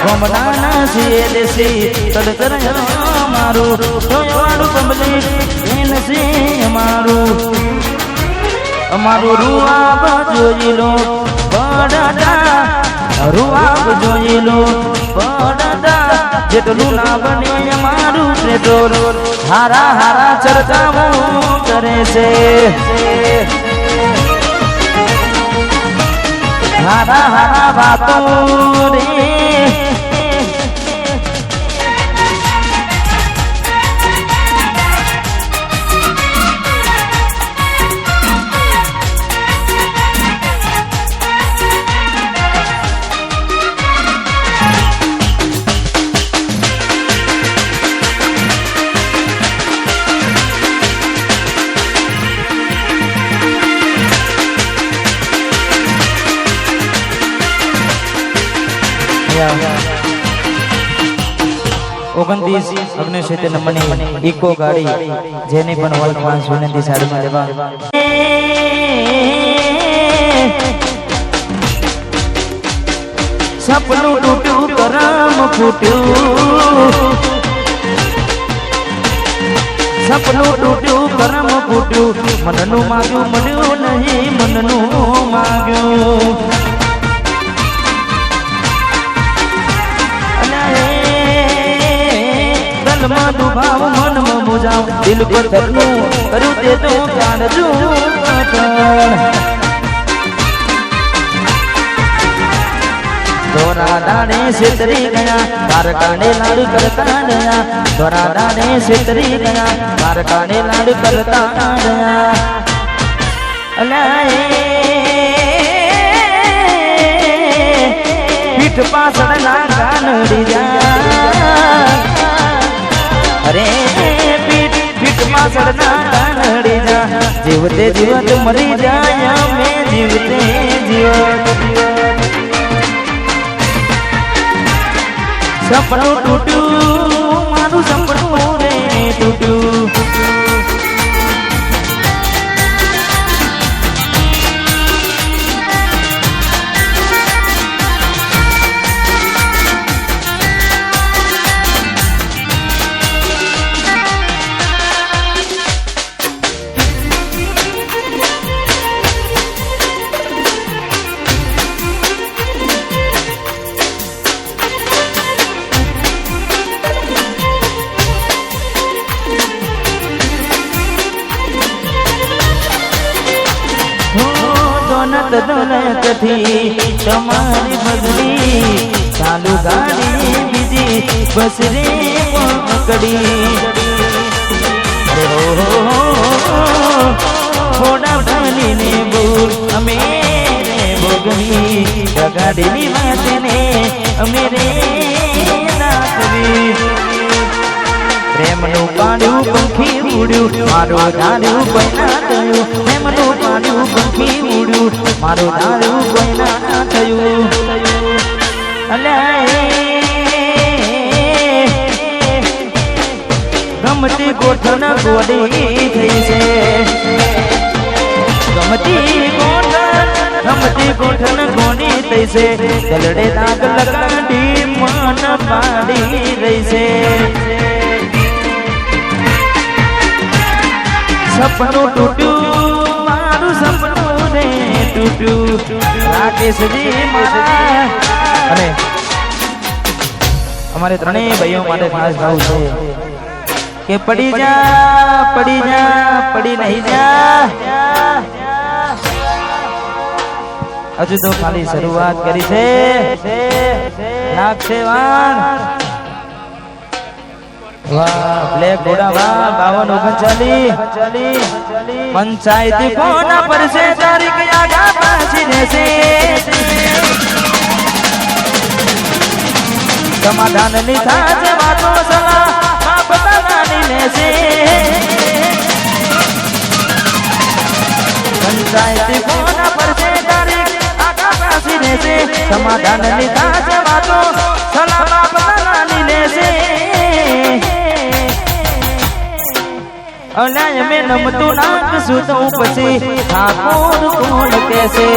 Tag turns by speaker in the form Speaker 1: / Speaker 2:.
Speaker 1: ગોમડાના છીએ દેશી તડતર મારું જોયવાળું પબ્લિક બેન છે અમારું અમારું રૂઆબ જોઈ લો પડડા રૂઆબ જોઈ લો પડડા જેટલું ના બને અમારું પેટ્રોલ હારા હારા ચર્ચાઓ કરે છે હારા હારા વાતો રે ઓગણત્રીસ 69 નંબરની ઇકો ગાડી જેની પણ વર્તમાન વિનંતી સાઈડમાં લેવા સપનું તૂટ્યું કરમ ફૂટ્યું સપનું તૂટ્યું કરમ ફૂટ્યું મનનું માગ્યું મળ્યું નહીં મનનું માગ્યું દિલમાં દુભાવ મનમાં મુજાવ દિલ પર થતું કરું તે તો કાઢજો દોરા દાડે છેતરી ગયા તારકાને લાડ કરતા ગયા દોરા દાડે છેતરી ગયા તારકાને લાડ કરતા ગયા અલાએ પીઠ પાછળ ના કાનડી જા અરે પીઠ પાછળ ના કાનડી જા જીવતે જીવત મરી જાય મેં જીવતે જીવત સપનું તૂટ્યું મારું સપનું રે તૂટ્યું દોલતથી તમારી બગડી ચાલુ ગાડી બીજી બસ રે પકડી અરે હો થોડા ભણીને બોલ અમે રે ભોગવી ગાડીની વાતને અમે રે નાખવી પ્રેમનું પાડ્યું પંખી ઉડ્યું મારું ધાર્યું બના થયું પ્રેમનું પાડ્યું પંખી ઉડ્યું મારું ધાર્યું બના થયું અલાએ ગમતી ગોઠણ ગોડી થઈ છે ગમતી ગોઠણ ગોડી થઈ છે દલડે દાગ લગાડી મન પાડી રહી છે સપનું તૂટ્યું મારું સપનું રે તૂટ્યું રાકેશજી મારા અને અમારે ત્રણેય ભાઈઓ માટે ખાસ ગાવું છે કે પડી નહીં જા હજુ તો ખાલી શરૂઆત કરી છે લાગશે વાન વાહ બ્લેક ઘોડા વાહ 5239 પંચાયતી કોના પર છે તારીખ આગા પાછી રહેશે સમાધાન ની થાશે વાતો સલાહ બાપ દાદાની લેશે પંચાયતી કોના પર છે તારીખ આગા પાછી રહેશે સમાધાન ની થાશે વાતો સલાહ બાપ દાદાની લેશે અલાય મેં નમતું નાખશું તો પછી ઠાકોર કોણ કહેશે